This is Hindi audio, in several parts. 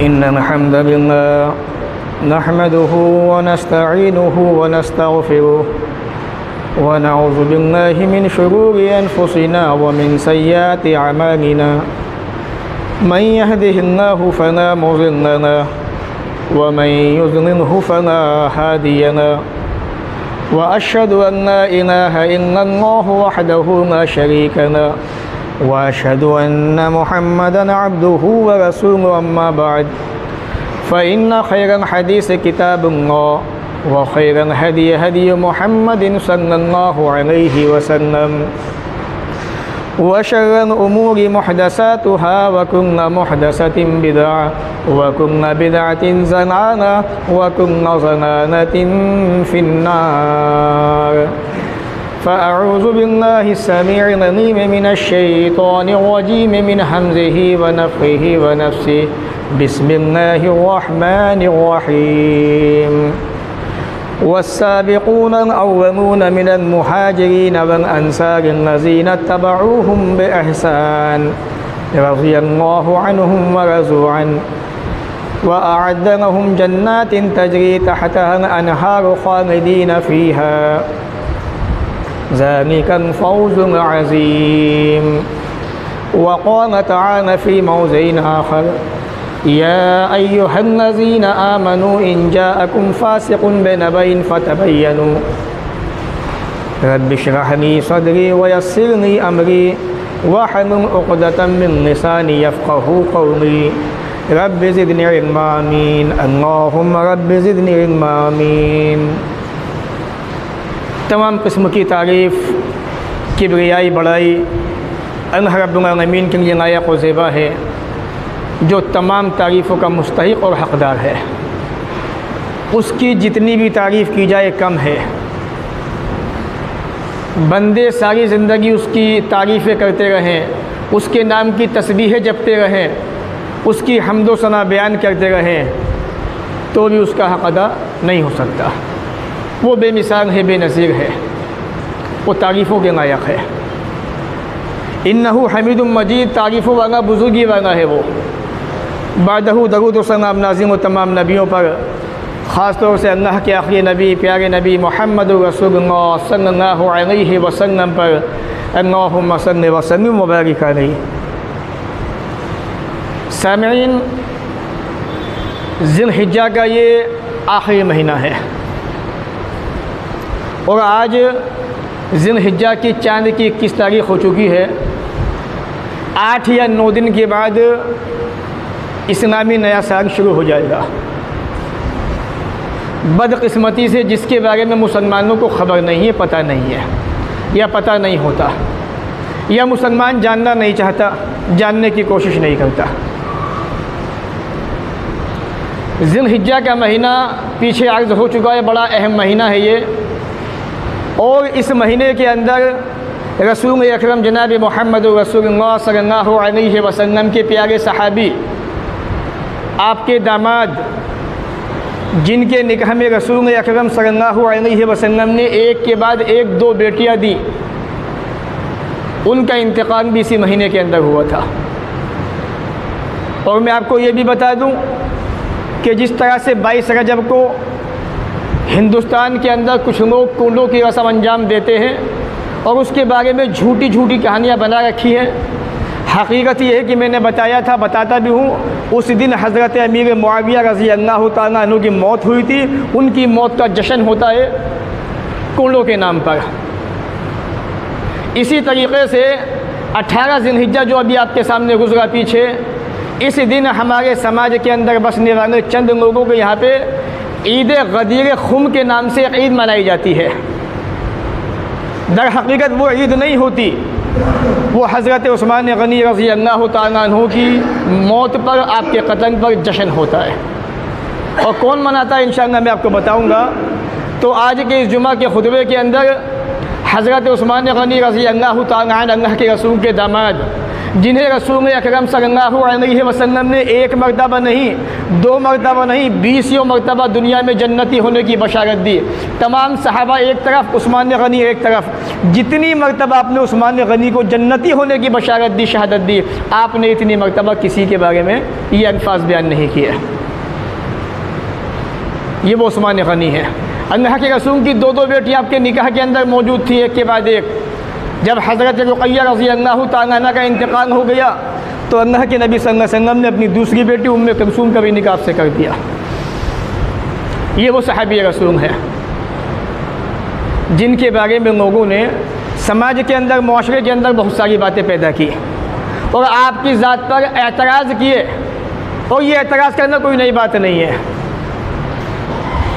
इन्नल हम्दलिल्लाह नहमदुहु व नस्तईनुहु व नस्तगफिरुहु व नऊज़ु बिल्लाहि मिन शुरूरि अनफुसिना व मिन सय्यिआति अमालिना मन यहदिहिल्लाहु फला मुज़िल्ल लहु व मन युज़लिल्हु फला हादिय लहु व अशहदु अन ला इलाहा इल्लल्लाहु वहदहु ला शरीक लहु व अशहदु अन्न मुहम्मदन अब्दुहु व रसूलुहु अम्मा बअद फ़इन्न खैरल हदीस किताबुल्लाह व खैरल हदी हदी मुहम्मदिन सल्लल्लाहु अलैहि वसल्लम व शर्रल उमूरि मुहदसातुहा व कुल्लु मुहदसतिन बिदअह व कुल्लु बिदअतिन ज़लाला व कुल्लु ज़लालतिन फिन्नार। फ़अऊज़ु बिल्लाहि स्समीइल अलीम मिनश्शैतानिर रजीम मिन हम्ज़िहि व नफ़्ख़िहि व नफ़्सिहि बिस्मिल्लाहिर रहमानिर रहीम। वस्साबिक़ूनल अव्वलून मिनल मुहाजिरीन वल अंसारिल्लज़ीना इत्तबऊहुम बिइहसान रज़ियल्लाहु अन्हुम व रज़ू अन्हु व अअद्द लहुम जन्नातिन तजरी तहतहल अनहारु ख़ालिदीन फ़ीहा ज़ालिकल फ़ौज़ुल अज़ीम। व क़ाल तआला फ़ी मौज़िइन आख़र या अय्युहल्लज़ीना आमनू इन जाअकुम फ़ासिक़ुन बिनबइन फ़तबय्यनू रब्बि इश्रह ली सदरी व यस्सिर ली अमरी वहलुल उक़दतम मिन लिसानी यफ़क़हू क़ौली रब्बि ज़िदनी इल्मा आमीन। अल्लाहुम्मा रब्बि ज़िदनी इल्मा आमीन। तमाम किस्म की तारीफ़ किब्रियाई बड़ाई अल्लाह रब्बुल आलमीन के लिए लायक़ व ज़ेबा है, जो तमाम तारीफ़ों का मुस्तहिक़ और हक़दार है। उसकी जितनी भी तारीफ़ की जाए कम है। बंदे सारी ज़िंदगी उसकी तारीफ़ें करते रहें, उसके नाम की तस्बीहें जपते रहें, उसकी हम्द व सना बयान करते रहें, तो भी उसका हक़ अदा नहीं हो सकता। वो बेमिसाल है, बेनज़ीर है, वो तारीफ़ों के लायक़ है। इन्नहु हमीदुम मजीद, तारीफ़ों वाला, बुज़ुर्गी वाला है वो। बादहू दरूद व सलाम नाज़िल हो तमाम नबियों पर, ख़ास तौर से अल्लाह के आखिरी नबी प्यारे नबी मोहम्मद रसूलुल्लाह सल्लल्लाहु अलैहि वसल्लम पर अल्लाहुम्मा सल्लि व सल्लिम व बारिक अलैहि। सामईन, ज़िलहिज्जा का ये आखिरी महीना है और आज ज़िलहिज्जा की चाँद की 21 तारीख़ हो चुकी है। 8 या 9 दिन के बाद इस्लामी नया साल शुरू हो जाएगा। बदकिस्मती से जिसके बारे में मुसलमानों को ख़बर नहीं है, पता नहीं है, या पता नहीं होता, या मुसलमान जानना नहीं चाहता, जानने की कोशिश नहीं करता। ज़िलहिज्जा का महीना पीछे अर्ज़ हो चुका है, बड़ा अहम महीना है ये। और इस महीने के अंदर रसूल अकरम जनाब मोहम्मद रसूलुल्लाह सल्लल्लाहु अलैहि वसल्लम के प्यारे सहाबी, आपके दामाद, जिनके निकाह में रसूल अकरम सल्लल्लाहु अलैहि वसल्लम ने एक के बाद एक 2 बेटियां दी, उनका इंतकाल भी इसी महीने के अंदर हुआ था। और मैं आपको ये भी बता दूं कि जिस तरह से 22 रजब को हिंदुस्तान के अंदर कुछ लोग कुंडों की रस्म अंजाम देते हैं और उसके बारे में झूठी झूठी कहानियाँ बना रखी हैं, हकीकत ये है कि मैंने बताया था, बताता भी हूँ, उस दिन हज़रत अमीर मुआविया रज़ी अल्लाह ताला अन्हु की मौत हुई थी। उनकी मौत का जश्न होता है कुंडों के नाम पर। इसी तरीक़े से 18 ज़िलहिज्जा जो अभी आपके सामने गुज़रा पीछे, इस दिन हमारे समाज के अंदर बसने वाले चंद लोगों के यहाँ पे ईद गदीर खुम के नाम से ईद मनाई जाती है। दर हकीकत वो ईद नहीं होती, वो हज़रत उस्मान गनी रज़ी अल्लाह ताला अन्हु की मौत पर, आपके क़त्ल पर जश्न होता है। और कौन मनाता है इंशाअल्लाह मैं आपको बताऊंगा। तो आज के इस जुमा के खुतबे के अंदर हज़रत उस्मान गनी रज़ी अल्लाह ताला अन्हु, अल्लाह के रसूल के दामाद, जिन्हें रसूल अकरम सल्लल्लाहु अलैहि वसल्लम ने एक मरतबा नहीं, दो मरतबा नहीं, 20 मरतबा दुनिया में जन्नती होने की बशारत दी। तमाम सहाबा एक तरफ, उस्मान गनी एक तरफ, जितनी मरतबा आपने उस्मान गनी को जन्नती होने की बशारत दी, शहादत दी, आपने इतनी मरतबा किसी के बारे में ये अल्फाज बयान नहीं किया। ये वो उस्मान गनी है। अल्लाह के रसूल की दो बेटियाँ आपके निकाह के अंदर मौजूद थी, एक के बाद एक। जब हज़रत रुक़य्या रज़ी अल्लाह तआला अन्हा का इंतकाल हो गया तो अल्लाह के नबी सल्लल्लाहु अलैहि वसल्लम ने अपनी दूसरी बेटी उम्मे कुलसूम का भी निकाह से कर दिया। ये वो सहाबी रसूल है जिनके बारे में लोगों ने समाज के अंदर, मुआशरे के अंदर बहुत सारी बातें पैदा की और आपकी ज़ात पर एतराज़ किए। और ये एतराज़ करना कोई नई बात नहीं है।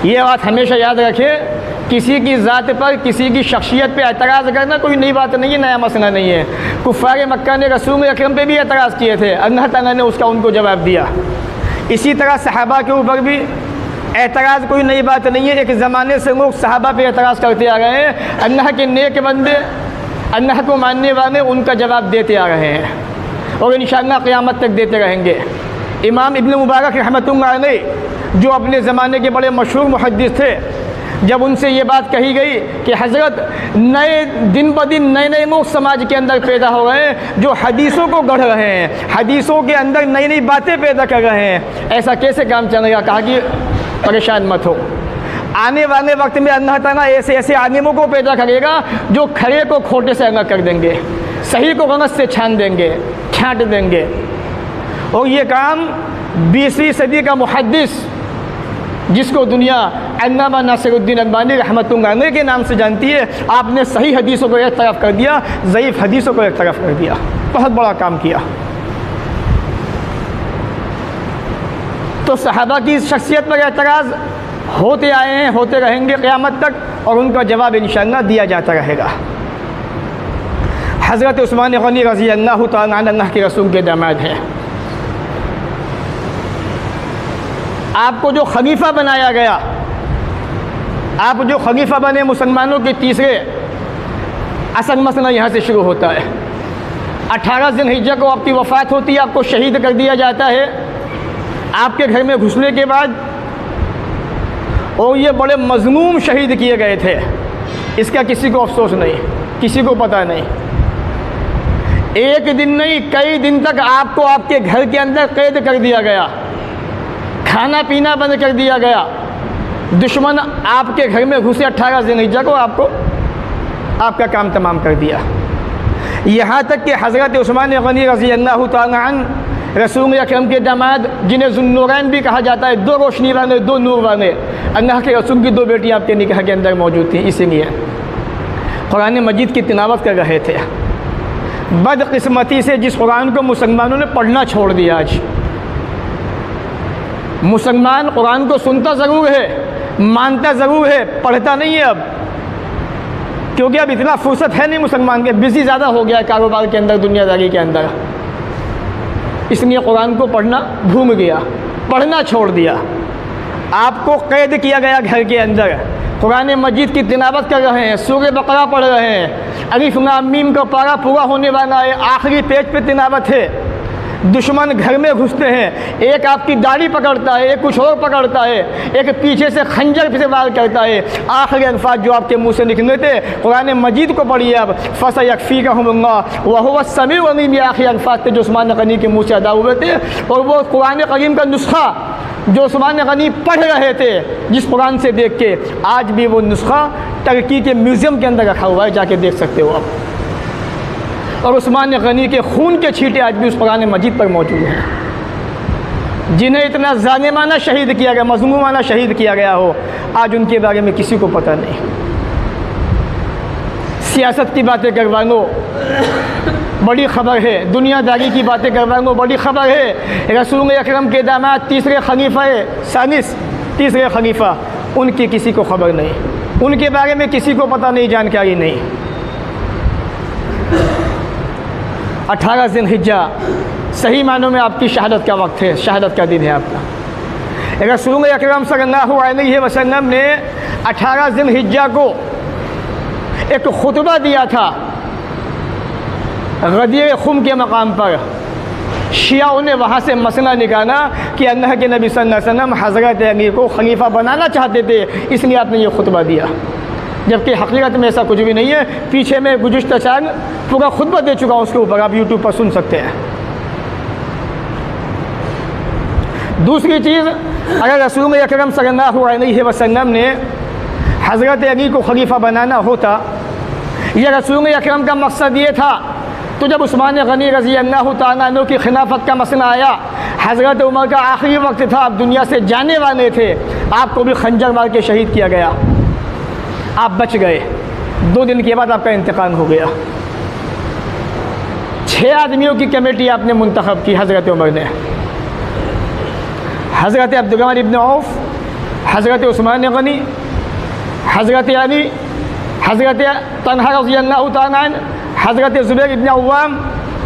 ये बात हमेशा याद रखें, किसी की ज़ात पर, किसी की शख्सियत पे एतराज़ करना कोई नई बात नहीं है, नया मसला नहीं है। कुफ़ार मक्का ने रसूल अकरम पे भी एतराज़ किए थे, अल्लाह ताला ने उसका उनको जवाब दिया। इसी तरह सहाबा के ऊपर भी एतराज़ कोई नई बात नहीं है। एक ज़माने से लोग सहाबा पे एतराज़ करते आ रहे हैं, अल्लाह के नेक बंदे, अल्लाह को मानने वाले उनका जवाब देते आ रहे हैं और इंशाअल्लाह क़यामत तक देते रहेंगे। इमाम इब्न मुबारक रहमतुल्लाह अलैह जो अपने ज़माने के बड़े मशहूर मुहद्दिस थे, जब उनसे ये बात कही गई कि हज़रत नए दिन ब दिन नए लोग समाज के अंदर पैदा हो रहे हैं जो हदीसों को गढ़ रहे हैं, हदीसों के अंदर नई नई बातें पैदा कर रहे हैं, ऐसा कैसे काम चलेगा? कहा कि परेशान मत हो, आने वाले वक्त में अल्लाह ताला ऐसे ऐसे आलिमों को पैदा करेगा जो खरे को खोटे से अलग कर देंगे, सही को गलत से छान देंगे, छांट देंगे। और ये काम 20वीं सदी का मुहद्दिस जिसको दुनिया अल्लामा नासिरुद्दीन अल्बानी रहमतुल्लाह अलैह के नाम से जानती है, आपने सही हदीसों को एक तरफ कर दिया, ज़ईफ़ हदीसों को एक तरफ कर दिया। बहुत बड़ा काम किया। तो सहाबा की शख्सियत पर एतराज़ होते आए हैं, होते रहेंगे क़यामत तक, और उनका जवाब इंशाअल्लाह दिया जाता रहेगा। हज़रत उस्मान गनी रज़ी अल्लाह तआला अन्हु अल्लाह के रसूल के दामाद हैं। आपको जो खलीफा बनाया गया, आप जो खलीफा बने मुसलमानों के तीसरे, असल मसला यहाँ से शुरू होता है। 18 ज़िलहिज्जा को आपकी वफ़ात होती है, आपको शहीद कर दिया जाता है आपके घर में घुसने के बाद, और ये बड़े मज़मूम शहीद किए गए थे। इसका किसी को अफसोस नहीं, किसी को पता नहीं। एक दिन नहीं, कई दिन तक आपको आपके घर के अंदर कैद कर दिया गया, खाना पीना बंद कर दिया गया। दुश्मन आपके घर में घुसे 18 ज़िलहिज्जा को, आपको आपका काम तमाम कर दिया। यहाँ तक कि हज़रत उस्मान गनी रज़ी अल्लाह तआला अन्हु रसूल अकरम के दामाद, जिन्हें ज़ुन्नूरैन भी कहा जाता है, दो रोशनी वाले, दो नूर वाले, अल्लाह के रसूल की दो बेटियाँ आपके निकाह के अंदर मौजूद थी। इसीलिए कुरान मजीद की तिलावत कर रहे थे। बदकिस्मती से जिस कुरान को मुसलमानों ने पढ़ना छोड़ दिया, आज मुसलमान कुरान को सुनता ज़रूर है, मानता ज़रूर है, पढ़ता नहीं है अब, क्योंकि अब इतना फुर्सत है नहीं मुसलमान के, बिज़ी ज़्यादा हो गया है कारोबार के अंदर, दुनियादारी के अंदर, इसलिए कुरान को पढ़ना भूल गया, पढ़ना छोड़ दिया। आपको कैद किया गया घर के अंदर, कुरान मजीद की तिलावत कर रहे हैं, सूरह बकरा पढ़ रहे हैं, अलिफ लाम मीम का पारा पूरा होने वाला है, आखिरी पेज पे तिलावत है। दुश्मन घर में घुसते हैं, एक आपकी दाढ़ी पकड़ता है, एक कुछ और पकड़ता है, एक पीछे से खंजर से वार करता है। आखिरी अल्फाज जो आपके मुंह से निकले थे, कुरान मजीद को पढ़िए अब, फसयकफ़ीकहुमुल्लाह व हुवस समीउल अलीम, ये आखिरी अल्फाज थे जो उस्मान गनी के मुँह से अदा हुए थे। और वो कुरान करीम का नुस्खा जो उस्मान गनी पढ़ रहे थे जिस कुरान से देख के, आज भी वो नुस्खा टर्की के म्यूज़ियम के अंदर रखा हुआ है, जाके देख सकते हो आप। और उस्मान गनी के खून के छींटे आज भी उस कुरान मजीद पर मौजूद हैं। जिन्हें इतना जालिमाना शहीद किया गया, मज़लूमाना शहीद किया गया हो, आज उनके बारे में किसी को पता नहीं। सियासत की बातें करवा लो, बड़ी ख़बर है, दुनियादारी की बातें करवा लो, बड़ी ख़बर है। रसूल अकरम के दामाद तीसरे खलीफा सानिस, तीसरे खलीफा, उनकी किसी को ख़बर नहीं, उनके बारे में किसी को पता नहीं, जानकारी नहीं। 18 ज़िलहिज्जा सही मानों में आपकी शहादत का वक्त है, शहादत का दिन है आपका। रसूल अकरम सल्लल्लाहु अलैहि वसल्लम ने 18 ज़िलहिज्जा को एक खुतबा दिया था। गदीर खुम के मकाम पर शियाओं ने वहाँ से मसला निकाला कि अल्लाह के नबी सल्लल्लाहु अलैहि वसल्लम हज़रत अली को खलीफा बनाना चाहते थे, इसलिए आपने ये खुतबा दिया, जबकि हकीकत में ऐसा कुछ भी नहीं है। पीछे में गुज़िश्ता साल पूरा खुतबा दे चुका हूँ, उसके ऊपर आप यूट्यूब पर सुन सकते हैं। दूसरी चीज़, अगर रसूल अकरम सल्लल्लाहु अलैहि वसल्लम ने हज़रत अली को खलीफा बनाना होता, यह रसूल अकरम का मकसद ये था, तो जब उस्मान गनी रज़ी अल्लाह तआला अन्हु की खिलाफत का मसला आया, हज़रत उमर का आखिरी वक्त था, आप दुनिया से जाने वाले थे, आपको भी खंजर मार के शहीद किया गया, आप बच गए। 2 दिन के बाद आपका इंतकाल हो गया। 6 आदमियों की कमेटी आपने मुंतखब की हज़रत उमर ने, हज़रत अब्दुर्रहमान इब्न औफ, हज़रत उस्मान गनी, हज़रत अली, हज़रत तलहा रज़ी अल्लाह तआला अन्हु, हज़रत ज़ुबैर इब्न अव्वाम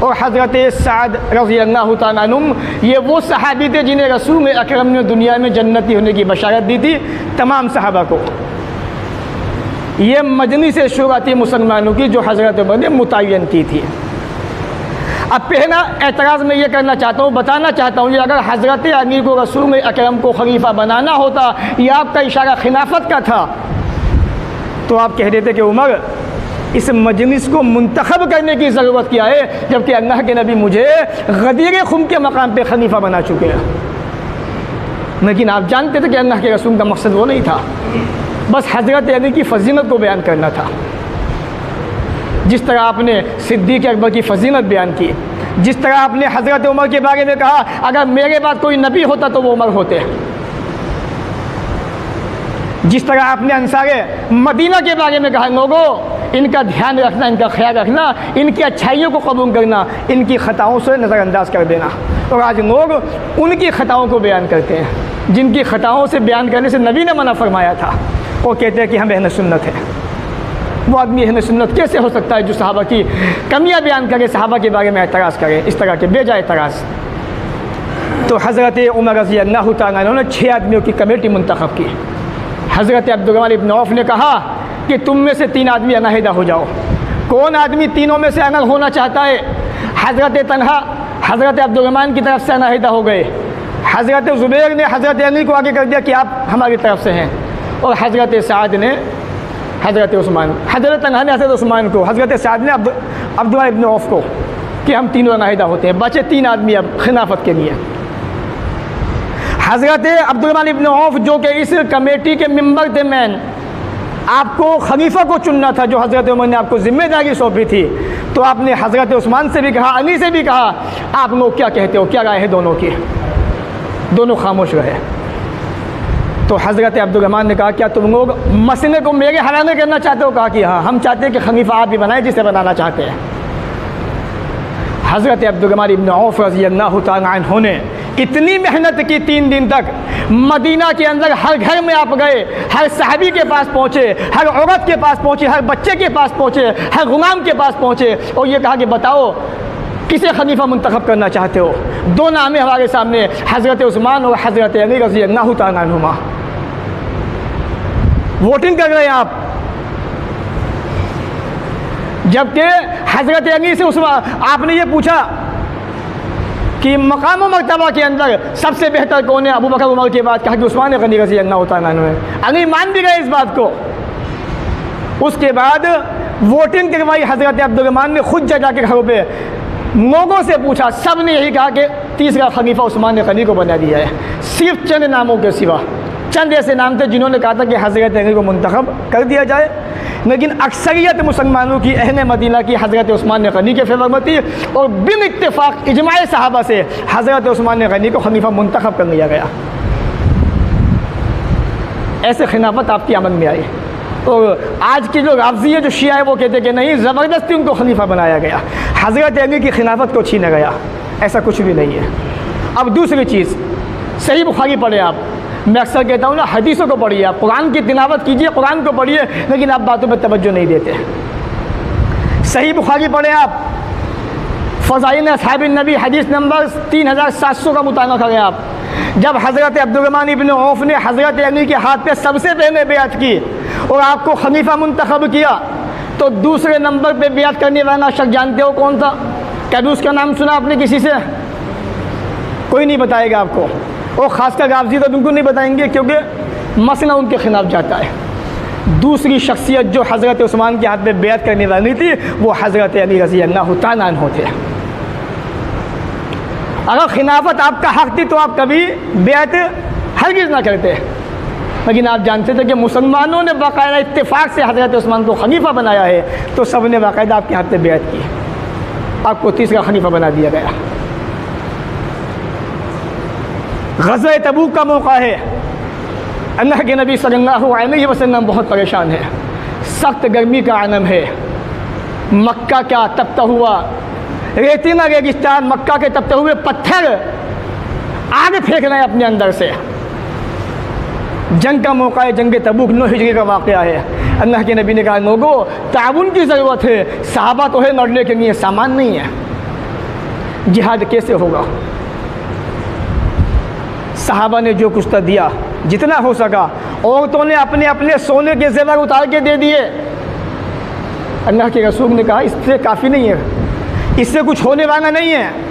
और हज़रत साद रज़ी अल्लाह तआला अन्हुम। ये वो सहाबी थे जिन्हें रसूल अकरम ने दुनिया में जन्नती होने की बशारत दी थी तमाम सहाबा को। ये मजलिस शूरा थी मुसलमानों की, जो हज़रत उमर ने मुतय्यन की थी। अब पहला एतराज़ मैं ये करना चाहता हूँ, बताना चाहता हूँ, ये अगर हज़रत अली को रसूल अकरम को खलीफा बनाना होता, यह आपका इशारा खिलाफत का था, तो आप कह देते कि उमर इस मजलिस को मुंतखब करने की ज़रूरत क्या है, जबकि अल्लाह के नबी मुझे गदीर खुम के मकाम पे खलीफा बना चुके हैं। लेकिन आप जानते थे कि अल्लाह के रसूल का मकसद वो नहीं था, बस हज़रत अली की फजीलत को बयान करना था। जिस तरह आपने सिद्दीक़ अकबर की फजीलत बयान की, जिस तरह आपने हज़रत उमर के बारे में कहा अगर मेरे बाद कोई नबी होता तो वो उमर होते, जिस तरह आपने अंसारे मदीना के बारे में कहा, लोगों इनका ध्यान रखना, इनका ख्याल रखना, इनकी अच्छाइयों को कबूल करना, इनकी ख़ताओं से नज़रअंदाज कर देना। और आज लोग उनकी ख़ताओं को बयान करते हैं, जिनकी ख़ताओं से बयान करने से नबी ने मना फरमाया था। वो कहते हैं कि हम अहले सुन्नत हैं। वो आदमी अहले सुन्नत कैसे हो सकता है जो सहाबा की कमियाँ बयान करे, सहाबा के बारे में एतराज़ करे, इस तरह के बेजा एतराज़। तो हज़रत उमर रज़ी अल्लाह तआला अन्हु ने 6 आदमियों की कमेटी मुंतखब की। हज़रत अब्दुर्रहमान इब्न औफ ने कहा कि तुम में से 3 आदमी अलहदा हो जाओ। कौन आदमी तीनों में से अलग होना चाहता है? हज़रत तलहा हज़रत अब्दुर्रहमान की तरफ से अलहदा हो गए। हज़रत ज़ुबैर ने हज़रत अली को आगे कर दिया कि आप हमारी तरफ से हैं, और हज़रत साद ने हज़रत उस्मान, हज़रत तलहा ने हज़रत उस्मान को, हज़रत साद ने अब्दुल्लाह इब्न औफ को, कि हम तीनों अलहदा होते हैं। बचे 3 आदमी अब खिलाफत के लिए। हज़रत अब्दुर्रहमान इब्न औफ जो कि इस कमेटी के मेंबर थे, मैन, आपको खलीफा को चुनना था, जो हज़रत उमर ने आपको जिम्मेदारी सौंपी थी, तो आपने हज़रत उस्मान से भी कहा, अली से भी कहा, आप लोग क्या कहते हो, क्या राय है दोनों की? दोनों खामोश रहे। तो हज़रत अब्दुर्रहमान ने कहा, क्या तुम लोग मसले को मेरे हवाले करना चाहते हो? कहा कि हाँ, हम चाहते हैं कि खलीफा आप ही बनाए, जिसे बनाना चाहते हैं। हज़रत अब्दुर्रहमान इब्न औफ रज़ी अल्लाह तआला अन्हु ने इतनी मेहनत की, 3 दिन तक मदीना के अंदर हर घर में आप गए, हर सहाबी के पास पहुँचे, हर औरत के पास पहुँचे, हर बच्चे के पास पहुँचे, हर गुलाम के पास पहुँचे, और ये कहा कि बताओ किसे खलीफा मुंतखब करना चाहते हो? 2 नाम है हमारे सामने, हज़रत उस्मान और हज़रत अली रज़ी अल्लाह तआला अन्हुमा। वोटिंग कर रहे हैं आप, जबकि हज़रत अली से आपने ये पूछा कि मकाम व मर्तबा के अंदर सबसे बेहतर कौन है? अबू बकर उमर के बाद कहा कि उस्मान गनी रज़ी अल्लाह तआला अन्हु है। अली मान भी गए इस बात को। उसके बाद वोटिंग करवाई हज़रत अब्दुर्रहमान ने, खुद जगह के घरों पे लोगों से पूछा, सब ने यही कहा कि तीसरा खलीफा उस्मान गनी को बना दिया है, सिर्फ चंद नामों के सिवा। चंद ऐसे नाम थे जिन्होंने कहा था कि हज़रत अली को मुंतखब कर दिया जाए, लेकिन अक्सरियत मुसलमानों की अहले मदीना की हज़रत उस्मान गनी के फेवर में थी, और बिन इत्तेफाक इजमाए सहाबा से हज़रत उस्मान गनी को खलीफा मुंतखब कर लिया गया। ऐसे खिलाफत आपकी अमल में आई। और आज की जो राफ़ज़ी है, जो शिया है, वो कहते हैं कि नहीं, ज़बरदस्ती उनको खलीफा बनाया गया, हज़रत अली की खिलाफत को छीना गया। ऐसा कुछ भी नहीं है। अब दूसरी चीज़, सही बुखारी पढ़े आप। मैं अक्सर कहता हूँ ना, हदीसों को पढ़िए, आप कुरान की तिलावत कीजिए, कुरान को पढ़िए, लेकिन आप बातों पर तवज्जो नहीं देते। सही बुखारी पढ़ें आप, फ़ज़ाइल अस्हाबिन नबी, हदीस नंबर 3700 का मुताला करें आप। जब हज़रत अब्दुर्रहमान इब्न औफ ने हज़रत अली के हाथ पे सबसे पहले बैत की और आपको खलीफा मुंतखब किया, तो दूसरे नंबर पे बैत करने वाला शख्स जानते हो कौन था? कभी उसका नाम सुना आपने किसी से? कोई नहीं बताएगा आपको, और ख़ासकर गाजी तो बिल्कुल नहीं बताएंगे, क्योंकि मसला उनके ख़िलाफ़ जाता है। दूसरी शख्सियत जो हज़रत उस्मान के हाथ में बैत करने वाली थी वो हज़रत अली रज़ी अल्लाह तआला अन्हु थे। अगर खिलाफत आपका हक़ थी तो आप कभी बैत हरगिज़ ना करते, लेकिन आप जानते थे कि मुसलमानों ने बाकायदा इत्तेफाक से हज़रत उस्मान को खलीफा बनाया है, तो सब ने बाकायदा आपके हाथ में बैत की, आपको तीसरा खलीफा बना दिया गया। ग़ज़वा तबूक का मौका है, अल्लाह के नबी सल्लल्लाहु अलैहि वसल्लम बहुत परेशान है, सख्त गर्मी का आलम है, मक्का का तपता हुआ रेतीला रेगिस्तान, मक्का के तपते हुए पत्थर आग फेंक रहे हैं अपने अंदर से। जंग का मौका है, जंग तबूक 9 हिजरी का वाक़या है। अल्लाह के नबी ने कहा लोगों ताउन की ज़रूरत है, सहाबा तो है लड़ने के लिए, सामान नहीं है, जिहाद कैसे होगा? सहाबा ने जो कुछ तो दिया, जितना हो सका, औरतों ने अपने अपने सोने के ज़ेवर उतार के दे दिए। अल्लाह के रसूल ने कहा इससे काफ़ी नहीं है, इससे कुछ होने वाला नहीं है।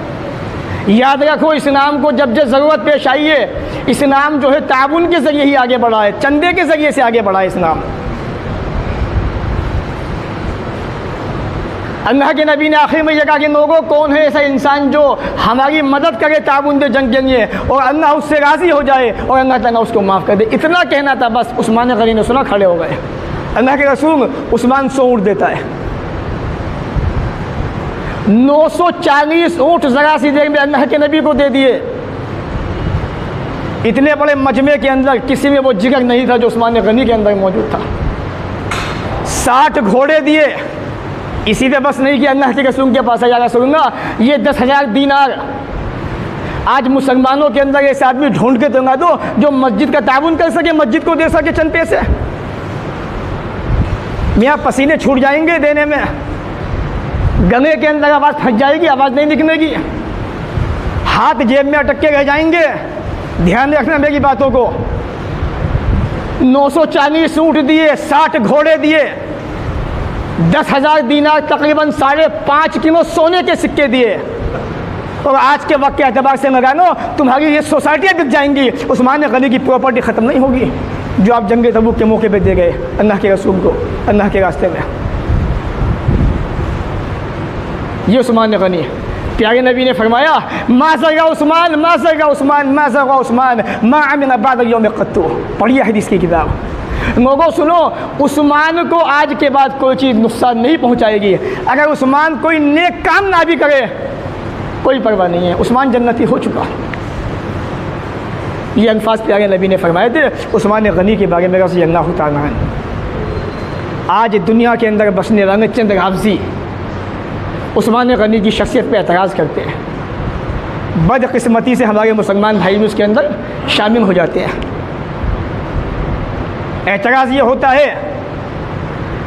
याद रखो इस्लाम को जब जब ज़रूरत पेश आई है, इस्लाम जो है ताउन के ज़रिए ही आगे बढ़ा है, चंदे के ज़रिए से आगे बढ़ा है इस्लाम। अल्लाह के नबी ने आखिर में ये कहा कि लोगों कौन है ऐसा इंसान जो हमारी मदद करे ताउन दे जंग के लिए, और अल्लाह उससे राज़ी हो जाए और अल्लाह ताला उसको माफ़ कर दे। इतना कहना था बस। उस्मान गनी ने सुना, खड़े हो गए। अल्लाह के रसूल उस्मान 100 ऊँट देता है, 940 ऊँट ज़रा सी देर में अल्लाह के नबी को दे दिए। इतने बड़े मजमे के अंदर किसी में वो जिगर नहीं था जो उस्मान गनी के अंदर मौजूद था। 60 घोड़े दिए। इसी पे बस नहीं कि अल्लाह के रसूल के पास आया रसूलुल्लाह ये 10,000 दीनार, आज मुसलमानों के अंदर ऐसे आदमी ढूंढ के दूंगा दो जो मस्जिद का ताउन कर सके, मस्जिद को दे सके चंद पैसे। यहाँ पसीने छूट जाएंगे देने में, गले के अंदर आवाज़ फंस जाएगी, आवाज़ नहीं निकलेगी, हाथ जेब में अटक के रह जाएंगे। ध्यान रखना मेरी बातों को। 940 ऊँट दिए, 60 घोड़े दिए, 10,000 दीनार तकरीबन 5.5 किलो सोने के सिक्के दिए। और आज के वक्त के एतबार से लगानो तुम्हारी ये सोसाइटियाँ बिक जाएंगी, उस्मान गनी की प्रॉपर्टी ख़त्म नहीं होगी जो आप जंग तबूक के मौके पे दे गए अल्लाह के रसूल को, अल्लाह के रास्ते में। ये उस्मान गनी, प्यारे नबी ने फरमाया मा ज़गा उस्मान, मा ज़गा उस्मान, मा ज़गा उस्मान, मा अमिल बाद यौम क़त्तु। पढ़िए हदीस की किताब। लोगों सुनो, उस्मान को आज के बाद कोई चीज़ नुकसान नहीं पहुंचाएगी। अगर उस्मान कोई नेक काम ना भी करे कोई परवाह नहीं है, उस्मान जन्नती हो चुका। ये अल्फाज प्यारे नबी ने फरमाए थे उस्मान गनी के बारे में रज़ी अल्लाह तआला अन्हु। आज दुनिया के अंदर बसने वाले चंद गाज़ी उस्मान गनी की शख्सियत पर एतराज़ करते हैं। बदकिस्मती से हमारे मुसलमान भाई भी उसके अंदर शामिल हो जाते हैं। एतराज़ ये होता है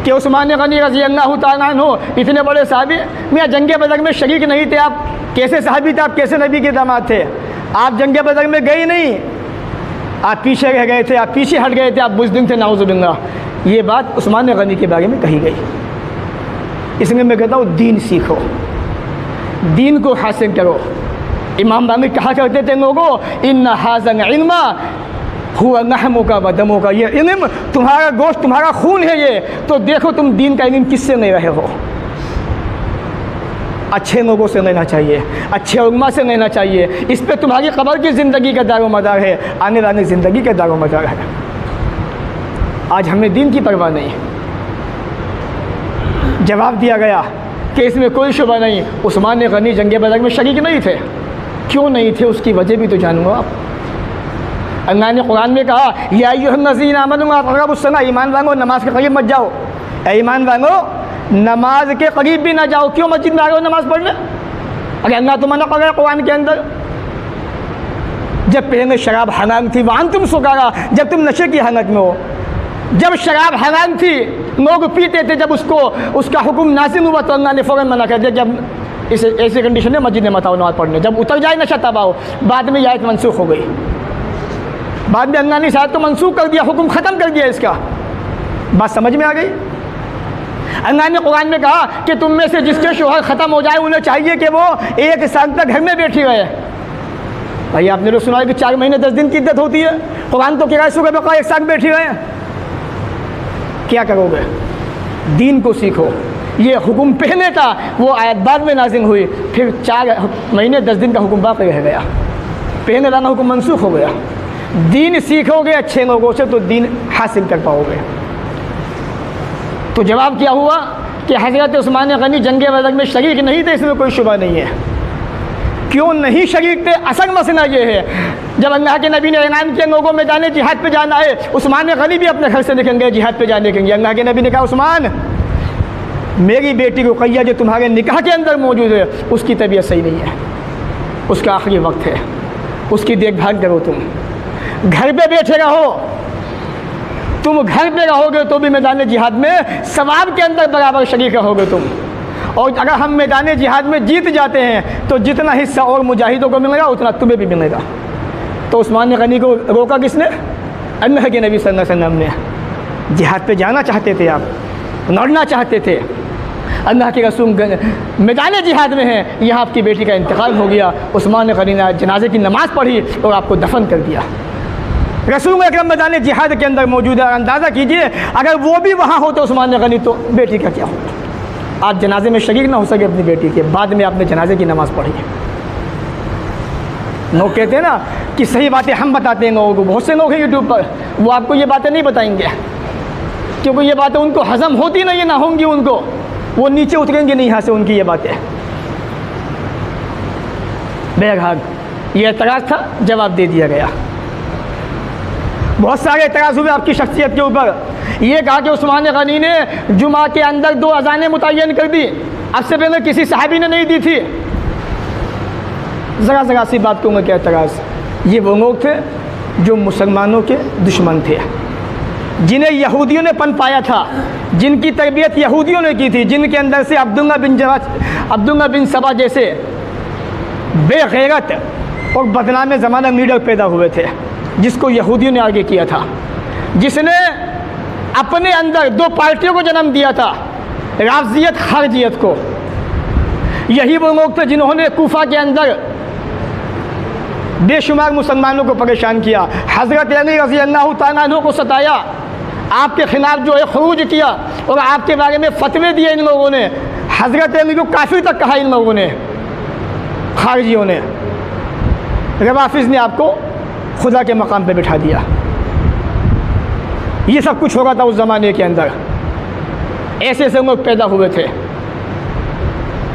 कि उस्मान गनी रज़ी अल्लाह तआला अन्हु इतने बड़े साहबी, मियाँ जंग बदर में शरीक नहीं थे, आप कैसे साहबी थे, आप कैसे नबी के दामाद थे? आप जंग बदर में गए नहीं, आप पीछे रह गए थे, आप पीछे हट गए थे, आप बुज़दिल थे, नाउज़ुबिल्लाह। ये बात उस्मान गनी के बारे में कही गई। इसलिए मैं कहता हूँ दीन सीखो, दीन को हासिल करो। इमाम मालिक कहा करते थे लोगों इन्ना हाज़न इल्मा हुआ लहमो का बदमो का, ये इल्म तुम्हारा गोश्त तुम्हारा खून है, ये तो देखो तुम दीन का इल्म किससे ले रहे हो। अच्छे लोगों से लेना चाहिए, अच्छे उलमा से लेना चाहिए। इस पर तुम्हारी कब्र की ज़िंदगी का दारो मदार है, आने वाली ज़िंदगी का दारो मदार है। आज हमें दीन की परवाह नहीं। जवाब दिया गया कि इसमें कोई शुबा नहीं, उस्मान गनी जंग बदर में शरीक नहीं थे। क्यों नहीं थे उसकी वजह भी तो जानूँगा आप। अल्लाह ने कुरान में कहा या अय्युहल्लज़ीना आमनू ला तक़रबुस्सलाह, ईमान वालों नमाज के करीब मत जाओ। ए ईमान वालों नमाज के करीब भी ना जाओ। क्यों मस्जिद में आ रहे हो नमाज पढ़ने? अरे अल्लाह तो मना कर रहा है कुरान के अंदर। जब पहले शराब हराम थी वहाँ तुम सुकारा, जब तुम नशे की हालत में हो। जब शराब हराम थी लोग पीते थे, जब उसका हुक्म नाज़िल हुआ तो अल्लाह ने फ़ौरन मना कर दिया जब इस ऐसी कंडीशन में मस्जिद में मत आओ नमाज़ पढ़ने। जब उतर जाए नशा तब आओ। बाद में यह आयत मनसूख हो गई, बाद में अल्लाह ने शायद तो मनसूख कर दिया, हुक्म ख़त्म कर दिया इसका। बात समझ में आ गई? अल्लाह ने कुरान में कहा कि तुम में से जिसके शोहर ख़त्म हो जाए उन्हें चाहिए कि वो 1 साल तक घर में बैठी रहे। भाई आपने तो सुना है कि 4 महीने 10 दिन की इद्दत होती है। कुरान तो कह सूरह बकरा 1 साल बैठी रहे। क्या करोगे? दीन को सीखो। ये हुक्म पहले था, वो आयत बाद में नाज़िल हुई, फिर 4 महीने 10 दिन का हुक्म बाकी रह गया, पहले वाला हुक्म मनसूख हो गया। दीन सीखोगे अच्छे लोगों से तो दीन हासिल कर पाओगे। तो जवाब क्या हुआ कि हज़रत उस्मान गनी जंग बदर में शरीक नहीं थे, इसमें कोई शुबा नहीं है। क्यों नहीं शरीक थे? असल मसला ये है, जब अल्लाह के नबी ने ऐलान किया लोगों में जाने जिहाद पे जाना है, उस्मान गनी भी अपने घर से निकल गए जिहाद पे जाने के लिए। अल्लाह के नबी ने कहा उस्मान, मेरी बेटी रुक़ैया जो तुम्हारे निकाह के अंदर मौजूद है उसकी तबीयत सही नहीं है, उसका आखिरी वक्त है, उसकी देखभाल करो। तुम घर पे बैठे रहो, तुम घर पे रहोगे तो भी मैदान जिहाद में सवाब के अंदर बराबर शरीक रहोगे तुम। और अगर हम मैदान जिहाद में जीत जाते हैं तो जितना हिस्सा और मुजाहिदों को मिलेगा उतना तुम्हें भी मिलेगा। तो उस्मान गनी को रोका किसने? अल्लाह के नबी सल्लल्लाहु अलैहि वसल्लम ने। जिहाद पे जाना चाहते थे आप, लड़ना चाहते थे, अल्लाह के रसूल मैदान जिहाद में है, यहाँ आपकी बेटी का इंतकाल हो गया, उस्मान गनी ने जनाजे की नमाज़ पढ़ी और आपको दफन कर दिया। रसूल अकरम मैदान जिहाद के अंदर मौजूद है। अंदाज़ा कीजिए अगर वो भी वहाँ हो तो उस्मान गनी तो बेटी का क्या होगा? आप जनाजे में शरीक ना हो सके अपनी बेटी के, बाद में आपने जनाजे की नमाज़ पढ़ी। लोग कहते हैं ना कि सही बातें हम बताते हैं लोगों को, बहुत से लोग हैं यूट्यूब पर, वो आपको ये बातें नहीं बताएंगे क्योंकि ये बातें उनको हज़म होती नहीं, ना होंगी उनको, वो नीचे उतरेंगे नहीं यहाँ से उनकी ये बातें। बहरहाल ये एतराज़ था, जवाब दे दिया गया। बहुत सारे एतराज़ हुए आपकी शख्सियत के ऊपर। ये कहा कि उस्मान गनी ने जुमा के अंदर 2 अज़ानें मुतय्यन कर दी, अब से पहले किसी सहाबी ने नहीं दी थी। ज़रा सी बात को मैं क्या एतराज़? ये वो लोग थे जो मुसलमानों के दुश्मन थे, जिन्हें यहूदियों ने पनपाया था, जिनकी तरबियत यहूदियों ने की थी, जिनके अंदर से अब्दुल्ला बिन सबा जैसे बेगैरत और बदनाम ज़माना लीडर पैदा हुए थे, जिसको यहूदियों ने आगे किया था, जिसने अपने अंदर 2 पार्टियों को जन्म दिया था, राफ़ज़ियत खारजियत को। यही वो लोग थे जिन्होंने कूफा के अंदर बेशुमार मुसलमानों को परेशान किया, हज़रत अली रज़ी अल्लाह तआला अन्हु को सताया, आपके ख़िलाफ़ जो है ख़ुरूज किया और आपके बारे में फ़तवे दिए इन लोगों ने। हज़रत अली को काफ़िर तक कहा इन लोगों ने, खारजियों ने। रवाफ़िज़ ने आपको खुदा के मकाम पे बिठा दिया। ये सब कुछ हो रहा था उस ज़माने के अंदर, ऐसे ऐसे लोग पैदा हुए थे।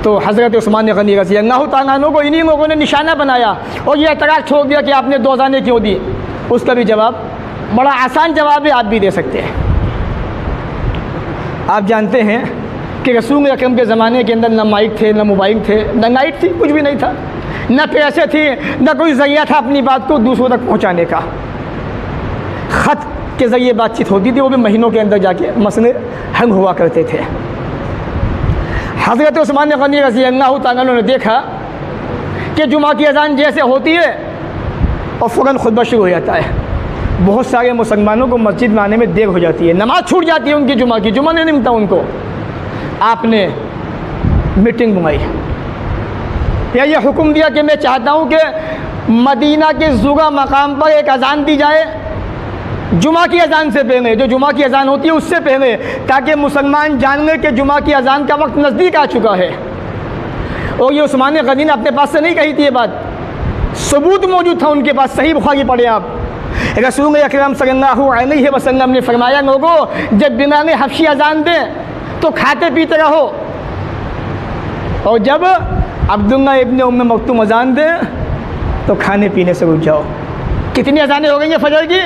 तो हज़रत उस्मान गनी रज़ी अल्लाह तआला अन्हु को इन्हीं लोगों ने निशाना बनाया और ये एतराज़ छोड़ दिया कि आपने 2 अज़ानें क्यों दी। उसका भी जवाब बड़ा आसान जवाब है, आप भी दे सकते हैं। आप जानते हैं कि रसूल अकरम के ज़माने के अंदर न माइक थे, न मोबाइल थे, न लाइट थी, कुछ भी नहीं था, न पैसे थे, न कोई ज़रिया था अपनी बात को दूसरों तक पहुँचाने का। ख़त के ज़रिए बातचीत होती थी, वो भी महीनों के अंदर जाके मसले हल हुआ करते थे। हज़रत उस्मान गनी रज़ी अल्लाह तआला ने देखा कि जुमा की अज़ान जैसे होती है और फ़ौरन खुतबा शुरू हो जाता है, बहुत सारे मुसलमानों को मस्जिद में आने में देर हो जाती है, नमाज़ छूट जाती है उनकी, जुमा नहीं मिलता उनको। आपने मीटिंग बुलाई या ये हुक्म दिया कि मैं चाहता हूँ कि मदीना के ज़ुगा मकाम पर एक अज़ान दी जाए जुमा की अज़ान से पहले, जो जुमा की अज़ान होती है उससे पहले, ताकि मुसलमान जान लें कि जुमा की अज़ान का वक्त नज़दीक आ चुका है। और ये उस्मान गनी ने अपने पास से नहीं कही थी ये बात, सबूत मौजूद था उनके पास। सही बुखारी पढ़े आप, रसूल अकरम सल्लल्लाहु अलैहि वसल्लम ने फरमाया, लोगों जब बिलाल हबशी अज़ान दें तो खाते पीते रहो, और जब अब्दुल्ला इब्न उम्म मक्तूम अज़ान दें तो खाने पीने से रुक जाओ। कितनी अज़ानें हो गई हैं फजर की?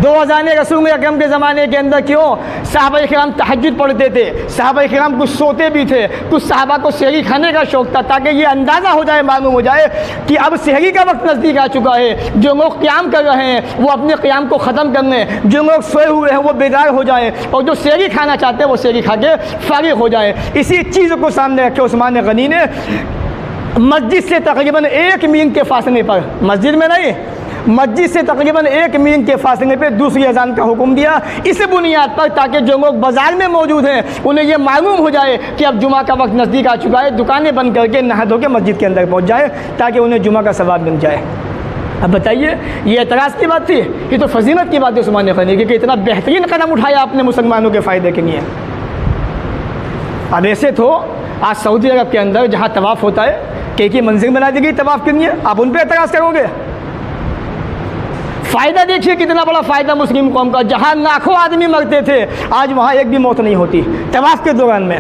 2 अज़ानें रसूल अकरम के ज़माने के अंदर। क्यों? सहाबा इकराम तहज्जुद पढ़ते थे, सहाबा इकराम कुछ सोते भी थे, कुछ सहाबा को सहरी खाने का शौक़ था, ताकि ये अंदाज़ा हो जाए, मालूम हो जाए कि अब सहरी का वक्त नज़दीक आ चुका है। जो लोग क़याम कर रहे हैं वो अपने क़याम को ख़त्म कर लें, जो लोग सोए हुए हैं वो बेदार हो जाएँ, और जो सहरी खाना चाहते हैं वो सहरी खा के फारिग हो जाए। इसी चीज़ को सामने रखे उस्मान गनी ने मस्जिद से तकरीबन 1 मील के फासले पर, मस्जिद में नहीं, मस्जिद से तकरीबन 1 मील के फासले पे दूसरी अजान का हुक्म दिया, इस बुनियाद पर ताकि जो लोग बाज़ार में मौजूद हैं उन्हें ये मालूम हो जाए कि अब जुमा का वक्त नज़दीक आ चुका है, दुकानें बंद करके नहा धो के मस्जिद के अंदर पहुँच जाए ताकि उन्हें जुमा का सवाब मिल जाए। अब बताइए, ये एतराज़ की बात थी? ये तो फजीलत की बात है उस्मान गनी की कि इतना बेहतरीन कदम उठाया आपने मुसलमानों के फ़ायदे के लिए। अब ऐसे तो आज सऊदी अरब के अंदर जहाँ तवाफ़ होता है कई मंजिल बना दी गई तवाफ़ के लिए, आप उन पर एतराज़ करोगे? फ़ायदा देखिए कितना बड़ा फ़ायदा मुस्लिम कौम का, जहाँ लाखों आदमी मरते थे आज वहाँ एक भी मौत नहीं होती तवाफ़ के दौरान में।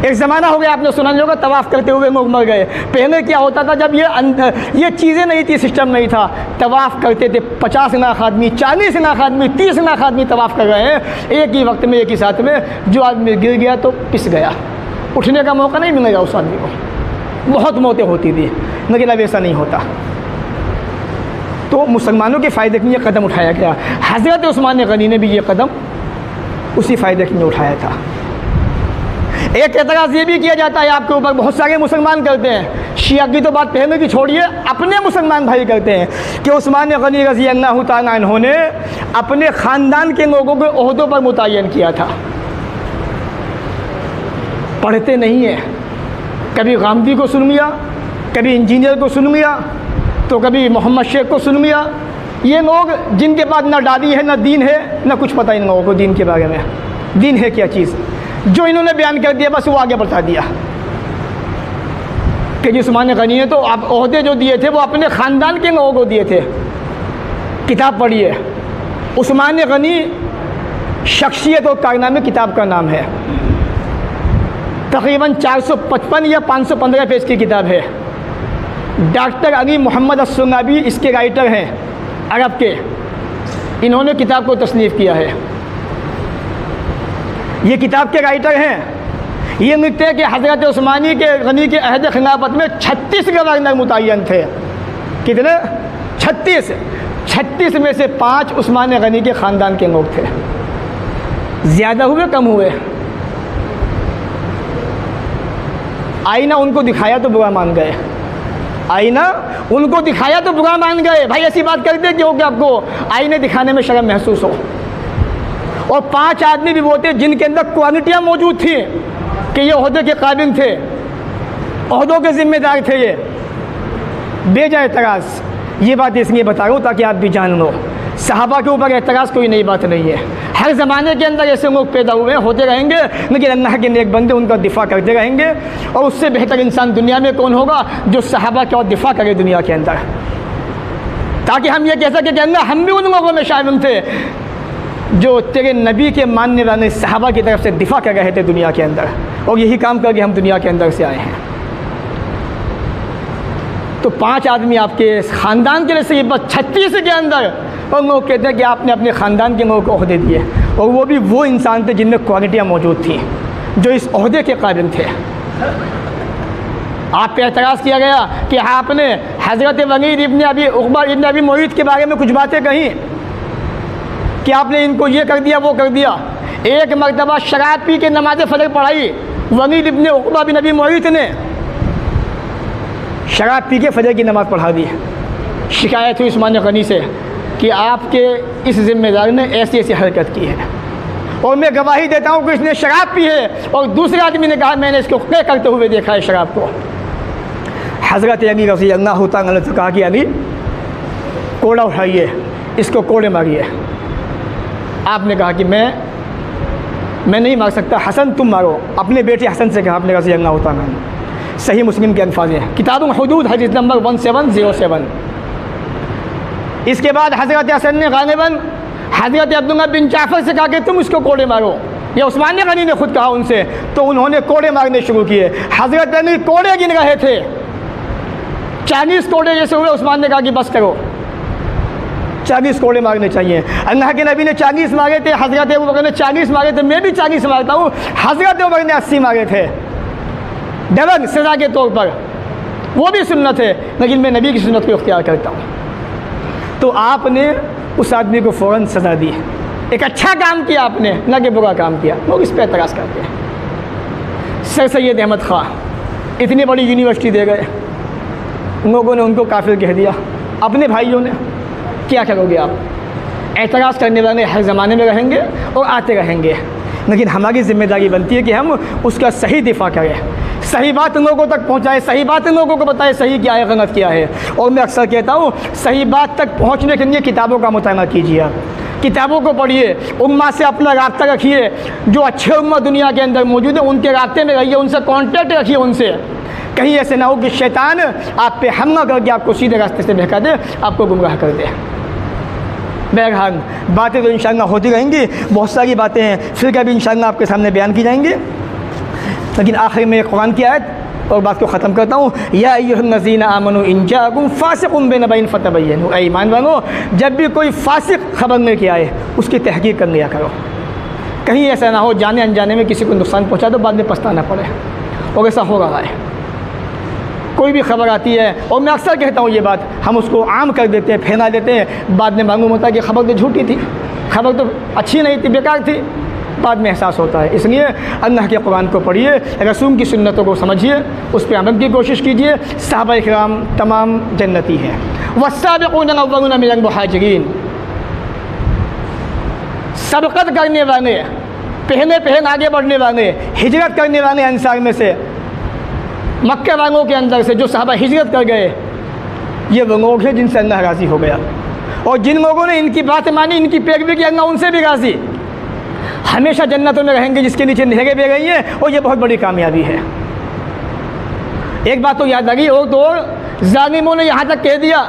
एक ज़माना हो गया, आपने सुना नहीं होगा, तवाफ़ करते हुए लोग मर गए। पहले क्या होता था, जब ये चीज़ें नहीं थी, सिस्टम नहीं था, तवाफ़ करते थे 50 लाख आदमी, 40 लाख आदमी, 30 लाख आदमी तवाफ़ कर रहे हैं एक ही वक्त में, एक ही साथ में। जो आदमी गिर गया तो पिस गया, उठने का मौका नहीं मिलेगा उस आदमी को। बहुत मौतें होती थी, लेकिन अब ऐसा नहीं होता। तो मुसलमानों के फ़ायदे के लिए कदम उठाया गया। हज़रत उस्मान गनी ने भी ये कदम उसी फ़ायदे के लिए उठाया था। एक एतराज़ ये भी किया जाता है आपके ऊपर, बहुत सारे मुसलमान करते हैं, शिया की तो बात पहले की छोड़िए, अपने मुसलमान भाई करते हैं कि उस्मान गनी रज़ी अल्लाह तआला अन्हु ने अपने ख़ानदान के लोगों को ओहदों पर मुतय्यन किया था। पढ़ते नहीं हैं, कभी गामदी को सुन लिया, कभी इंजीनियर को सुन लिया, तो कभी मोहम्मद शेख को सुन लिया। ये लोग जिनके पास ना दादी है ना दीन है, ना कुछ पता इन लोगों को दीन के बारे में, दीन है क्या चीज़, जो इन्होंने बयान कर दिया बस वो आगे बढ़ा दिया कि उस्मान गनी ने तो आप ओहदे जो दिए थे वो अपने ख़ानदान के लोगों को दिए थे। किताब पढ़िए, उस्मान गनी शख्सियत और कारनामे किताब का नाम है, तकरीबन 455 या 515 पेज की किताब है। डॉक्टर अली मोहम्मद अस्सुन्नाबी इसके राइटर हैं, अरब के, इन्होंने किताब को तसनीफ़ किया है। ये किताब के राइटर हैं। ये लिखते हैं कि हज़रत उस्मानी के गनी के अहद खिलाफत में 36 गवर्नर मुतय्यन थे। कितने? 36 में से 5 उस्मान गनी के ख़ानदान के लोग थे। ज़्यादा हुए कम हुए? आईना उनको दिखाया तो बुरा मान गए, आईना उनको दिखाया तो बुरा मान गए। भाई ऐसी बात करते क्यों कि आपको आईने दिखाने में शर्म महसूस हो। और 5 आदमी भी वो थे जिनके अंदर क्वालिटियाँ मौजूद थी कि ये ओहदे के काबिल थे, ओहदों के ज़िम्मेदार थे। ये बेजा एतराज़, ये बात इसलिए बता रहा हूँ ताकि आप भी जान लो, सहाबा के ऊपर एतराज़ कोई नई बात नहीं है। हर ज़माने के अंदर ऐसे लोग पैदा हुए हैं, होते रहेंगे, लेकिन अल्लाह के नेक बंदे उनका दिफा करते रहेंगे। और उससे बेहतर इंसान दुनिया में कौन होगा जो सहाबा का दिफा करे दुनिया के अंदर, ताकि हम ये कह सकें कि अल्लाह हम भी उन लोगों में शामिल थे जो तेरे नबी के मानने वाले सहाबा की तरफ से दिफा कर रहे थे दुनिया के अंदर, और यही काम करके हम दुनिया के अंदर से आए हैं। तो 5 आदमी आपके ख़ानदान के लिए सही, बस 36 के अंदर, और लोग कहते हैं कि आपने अपने ख़ानदान के लोगों को ओहदे दिए, और वो भी वो इंसान थे जिनमें क्वालिटियाँ मौजूद थी जो इस ओहदे के काबिल थे। आप पे एतराज़ किया गया कि आपने हज़रत वलीद इब्न अबी उक़बा इब्न अबी मुईत के बारे में कुछ बातें कहीं कि आपने इनको ये कर दिया वो कर दिया। एक मरतबा शराब पी के नमाज फ़जर पढ़ाई वलीद इब्न उक़बा बिन अबी मुईत ने, शराब पी के फ़जर की नमाज़ पढ़ा दी। शिकायत हुई उस्मान गनी से कि आपके इस ज़िम्मेदार ने ऐसी ऐसी हरकत की है, और मैं गवाही देता हूँ कि इसने शराब पी है। और दूसरे आदमी ने कहा मैंने इसको तय करते हुए देखा है शराब को। हज़रत अली रज़ी अल्लाह तआला ने कहा कि अली कोड़ा उठाइए, इसको कोड़े मारिए। आपने कहा कि मैं नहीं मार सकता, हसन तुम मारो। अपने बेटे हसन से कहा आपने रज़ी अल्लाह तआला ने। सही मुस्लिम के अल्फाज हैं, किताबुल हुदूद हदीस नंबर 1707। इसके बाद हज़रत हसन ने गालिबन हज़रत अब्दुल्लाह बिन जाफ़र से कहा कि तुम इसको कोड़े मारो। ये उस्मान गनी ने खुद कहा उनसे, तो उन्होंने कोड़े मारने शुरू किए। हज़रत अली कोड़े गिन रहे थे, 40 कोड़े जैसे हुए। उस्मान ने कहा कि बस करो, 40 कोड़े मारने चाहिए। अल्लाह के नबी ने 40 मारे थे, हज़रत अबू बकर ने 40 मारे थे, मैं भी 40 मारता हूँ। हज़रत अबू बकर ने 80 मारे थे डबल सज़ा के तौर पर, वो भी सुन्नत है, लेकिन मैं नबी की सुन्नत को इख्तियार करता हूँ। तो आपने उस आदमी को फ़ौरन सज़ा दी। एक अच्छा काम किया आपने, ना कि बुरा काम किया। लोग इस पर एतराज़ करते हैं। सर सैयद अहमद ख़ां इतनी बड़ी यूनिवर्सिटी दे गए, लोगों ने उनको काफिर कह दिया। अपने भाइयों ने, क्या करोगे आप? एतराज़ करने वाले हर ज़माने में रहेंगे और आते रहेंगे, लेकिन हमारी ज़िम्मेदारी बनती है कि हम उसका सही दिफा करें, सही बात लोगों तक पहुंचाएं, सही बात लोगों को बताएं सही क्या है, गलत क्या है। और मैं अक्सर कहता हूँ, सही बात तक पहुंचने के लिए किताबों का मुताला कीजिए, आप किताबों को पढ़िए, उम्मा से अपना राब्ता रखिए, जो अच्छे उम्मा दुनिया के अंदर मौजूद है उनके राब्ते में रहिए, उनसे कॉन्टैक्ट रखिए उनसे। कहीं ऐसे ना हो कि शैतान आप पे हमला करके आपको सीधे रास्ते से बहका दे, आपको गुमराह कर दे। बहरहाल बातें तो इंशाअल्लाह होती रहेंगी, बहुत सारी बातें हैं, फिर कभी इंशाअल्लाह आपके सामने बयान की जाएंगी। लेकिन आखिर में कुरान की आयत और बात को ख़त्म करता हूँ। या अय्युहल्लज़ीना आमनू इन जाअकुम फासिकुम बिनबइन फतबय्यनु, ऐ ईमान वालों, जब भी कोई फासिक खबर लेके आए उसकी तहकीक कर लिया करो। कहीं ऐसा ना हो जाने अनजाने में किसी को नुकसान पहुँचा दो, बाद में पछताना पड़े, और ऐसा हो रहा है। कोई भी खबर आती है, और मैं अक्सर कहता हूँ ये बात, हम उसको आम कर देते हैं, फैला देते हैं, बाद में मालूम होता है कि खबर तो झूठी थी, खबर तो अच्छी नहीं थी, बेकार थी, बाद में एहसास होता है। इसलिए अल्लाह के कुरान को पढ़िए, रसूल की सुन्नतों को समझिए, उस पर अमल की कोशिश कीजिए। सहाबा इकराम तमाम जन्नती हैं। वस्साबिक़ून अव्वलून मिनल मुहाजिरीन, सबकत करने वाले, पहले आगे बढ़ने वाले, हिजरत करने वाले अंसार में से, मक्के वालों के अंदर से जो सहाबा हिजरत कर गए, ये वो लोग हैं जिनसे अल्लाह राज़ी हो गया। और जिन लोगों ने इनकी बात मानी, इनकी पैरवी की, अल्लाह उनसे भी राज़ी। हमेशा जन्नतों में रहेंगे जिसके नीचे नहरें बह गई हैं, और ये बहुत बड़ी कामयाबी है। एक बात तो याद आ गई, और तो ज़ालिमों ने यहाँ तक कह दिया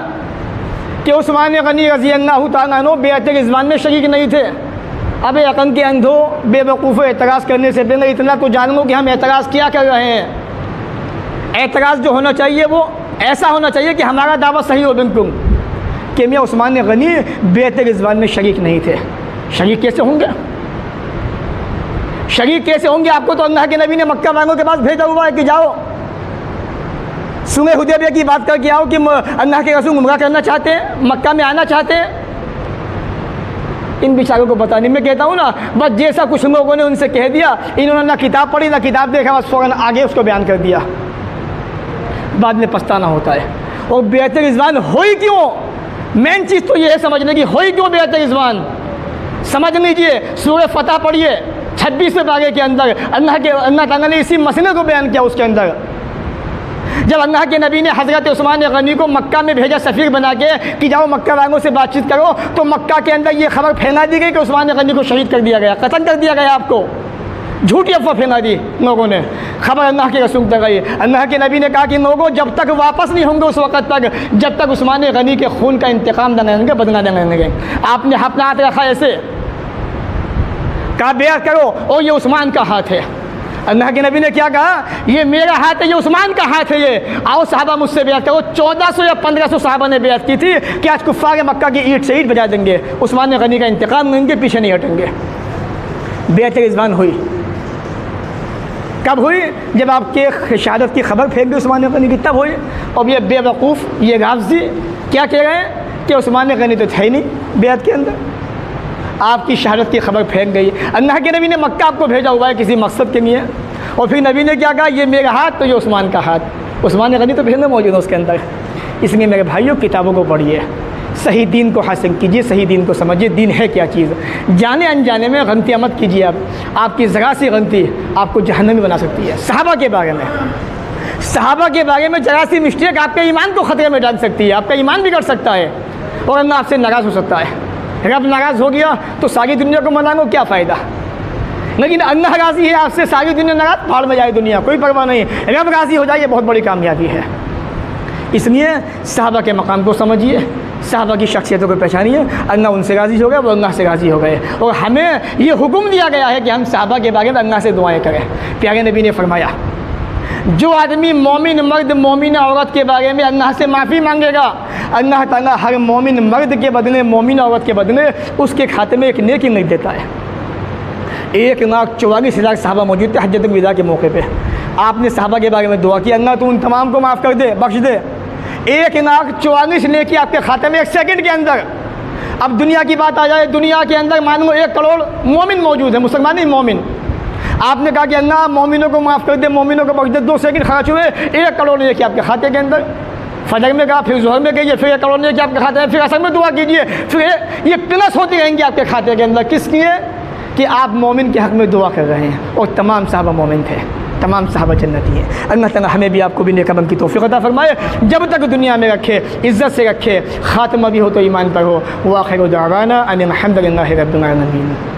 कि उस्मान गनी रज़ी अल्लाह तआला अन्हु बेअत रिज़वान में शरीक नहीं थे। अबे अक़ल के अंधों, बेवकूफ़, एतराज़ करने से पहले इतना तो जान लो कि हम एतराज़ क्या कर रहे हैं। एतराज़ जो होना चाहिए वो ऐसा होना चाहिए कि हमारा दावा सही हो बिल्कुल, कि मैं उस्मान गनी बेअत रिज़वान में शरीक नहीं थे। शरीक कैसे होंगे? शरीक कैसे होंगे? आपको तो अल्लाह के नबी ने मक्का वालों के पास भेजा हुआ है कि जाओ सुलह हुदैबिया की बात करके आओ कि अल्लाह के रसूल उम्रा करना चाहते हैं, मक्का में आना चाहते हैं। इन बेचारों को पता नहीं। मैं कहता हूँ ना, बस जैसा कुछ लोगों ने उनसे कह दिया, इन्होंने ना किताब पढ़ी ना किताब देखा, बस फ़ौरन आगे उसको बयान कर दिया, बाद में पछताना होता है। और बेअत रिज़वान हुई क्यों? मेन चीज़ तो ये है समझने की, हुई क्यों बेअत रिज़वान? समझ लीजिए, सूरह फतह पढ़िए 26वें पारे के अंदर अल्लाह ताला ने इसी मसले को बयान किया। उसके अंदर जब अल्लाह के नबी ने हज़रत उस्मान गनी को मक्का में भेजा सफ़ीर बना के कि जाओ मक्का वालों से बातचीत करो, तो मक्का के अंदर ये खबर फैला दी गई कि उस्मान गनी को शहीद कर दिया गया, कत्ल कर दिया गया। आपको झूठी अफवाह फैला दी लोगों ने, खबर अल्लाह के रसूल तक गई। अल्लाह के नबी ने कहा कि लोगों जब तक वापस नहीं होंगे उस वक़्त तक, जब तक उस्मान गनी के खून का इंतकाम न लेंगे, बदला न लेंगे। आपने अपना हाथ रखा ऐसे, कहा बेअत करो, और ये उस्मान का हाथ है। अल्लाह के नबी ने क्या कहा? ये मेरा हाथ है, ये उस्मान का हाथ है, ये आओ साहबा मुझसे बेअत करो। 1400 या 1500 साहबा ने बेअत की थी कि आज कुफ्फार मक्का की ईंट से ईंट बजा देंगे, उस्मान गनी का इंतकाम लेंगे, पीछे नहीं हटेंगे। बेअत रिज़वान हुई कब हुई? जब आपके शहादत की खबर फेंक दी उस्मान गनी की, तब हुई। और ये बेवकूफ़, ये गाफ़ज़ी क्या कह रहे हैं कि उस्मान गनी तो थे ही नहीं बेअत के अंदर, आपकी शहादत की खबर फेंक गई। अल्लाह के नबी ने मक्का आपको भेजा हुआ है किसी मकसद के लिए, और फिर नबी ने क्या कहा? ये मेरा हाथ तो ये उस्मान का हाथ। उस्मान गनी तो पहले मौजूद है उसके अंदर। इसलिए मेरे भाइयों, किताबों को पढ़िए, सही दीन को हासिल कीजिए, सही दीन को समझिए, दीन है क्या चीज़। जाने अनजाने में गलतियाँ मत कीजिए। आपकी ज़रा सी गलती आपको जहन्नमी बना सकती है। सहाबा के बारे में ज़रा सी मिस्टेक आपके ईमान को ख़तरे में डाल सकती है, आपका ईमान बिगड़ सकता है, और अल्लाह आपसे नाराज़ हो सकता है। रब नाराज़ हो गया तो सारी दुनिया को मना लो, क्या फ़ायदा? लेकिन अल्लाह राज़ी है आपसे, सारी दुनिया नाराज़, भाड़ में जाए दुनिया, कोई परवाह नहीं। रब राज़ी हो जाए, ये बहुत बड़ी कामयाबी है। इसलिए सहाबा के मकाम को समझिए, सहाबा की शख्सियतों को पहचानिए। अल्लाह उनसे राज़ी हो गए, वो अल्लाह से राज़ी हो गए, और हमें ये हुक्म दिया गया है कि हम सहाबा के बारे में अल्लाह से दुआएँ करें। प्यारे नबी ने फरमाया, जो आदमी मोमिन मर्द मोमिन औरत के बारे में अल्लाह से माफ़ी मांगेगा, अल्लाह ताला हर मोमिन मर्द के बदले, मोमिन औरत के बदले उसके खाते में एक नेकी लिख देता है। 1,44,000 सहाबा मौजूद थे हज्जतुल विदा के मौके पे। आपने सहाबा के बारे में दुआ की, अल्लाह तू उन तमाम को माफ़ कर दे, बख्श दे। 1,44,000 नेकी आपके खाते में 1 सेकंड के अंदर। अब दुनिया की बात आ जाए, दुनिया के अंदर मान लो 1 करोड़ मोमिन मौजूद है, मुसलमान ही मोमिन। आपने कहा कि अल्लाह मोमिनों को माफ़ कर दे, मोमिनों को बख्श दे, 2 सेकंड खर्च हुए, 1 करोड़ नेकी आपके खाते के अंदर। फजर में कहा, फिर जोहर में कहिए, फिर करोने कि आपके खाते में, फिर असर में दुआ कीजिए, फिर ये प्लस होती रहेंगी आपके खाते के अंदर। किस लिए? कि आप मोमिन के हक़ में दुआ कर रहे हैं और तमाम सहाबा मोमिन थे, तमाम सहाबा जन्नती हैं। अल्लाह ताला हमें भी आपको भी नेक अमल की तौफ़ीक़ अता फ़रमाए, जब तक दुनिया में रखे, इज़्ज़त से रखे, ख़ात्मा भी हो तो ईमान पर हो। व आख़िरु दअवाना अनिल हम्दुलिल्लाहि रब्बिल आलमीन।